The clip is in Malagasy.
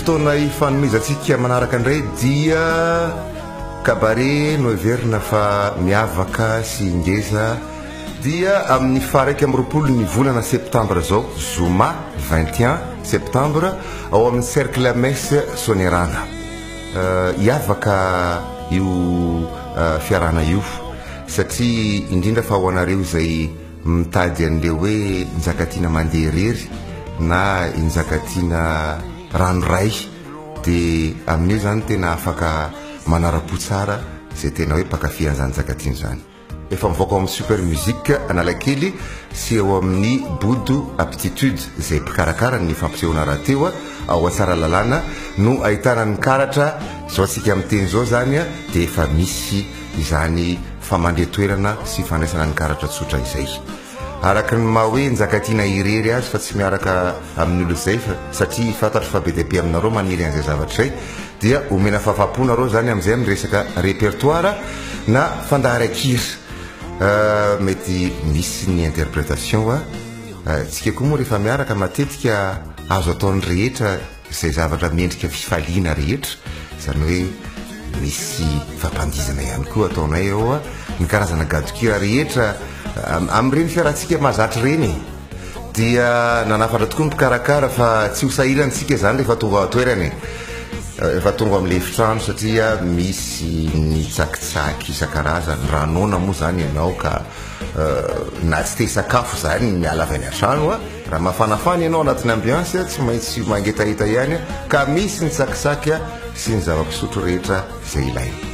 fotoana ifanomezantsika manaraka indray dia cabaret no everina fa miavaka sy ingeza dia amin'ny faraiky amby roapolo ny volana septembre zao zoma 21 septembre ao amin'ny cercle messe Sonerana iavaka io fiarana io satria indrindra fa ho anareo izay mitady an'le hoe njakatiana mandeha irery na injakatiana ranoray dia amin'io zany tena afaka manara-po tsara izay tena hoe mpakafy an'izany zakatiana zany efa mivoaka ao amin'ny super musique Analakely sy eo amin'ny bodo aptitude izay mpikarakara ny fampisehoana rahateo ao atsara lalàna no ahitana ny karatra zao antsika amin'ny teny zao zany dia efa misy izany famandre-toerana sy fandraisana ny karatra tsotra izay araka ny maha hoe njakatiana irery azy fa tsy miaraka amin'olo izay satria fantatro fa be dia be aminareo maniry an'izay zavatra izay dia omena fahafaponareo zany amin'izay amin'ny resaka répertoire na fandaharan-kira mety misy ny interprétation tsika koa moa rehefa miaraka matetika azo ataon'ny rehetra izay zavatra miendrika fifaliana rehetra zany hoe misy fampandizana ihany koa ataonay eo ny karazana gadokira rehetra amin'ireny fiarahantsika mahazatra reny dia nanafatra tokoa mpikarakara fa tsy ho sahirantsika zany rehefa tonga atoerany efa tonga amin'le efitrano satria misy ny tsakitsaky isan-karazany ranona moa zany ianao ka na tsy te sakafo zany miala avy any an-trano raha mafanafana ianao anatin'ny ambiance tsy maintsy mangetahita ihany ka misy ny tsakitsaky sy ny zava-pisotro rehetra izay ilaina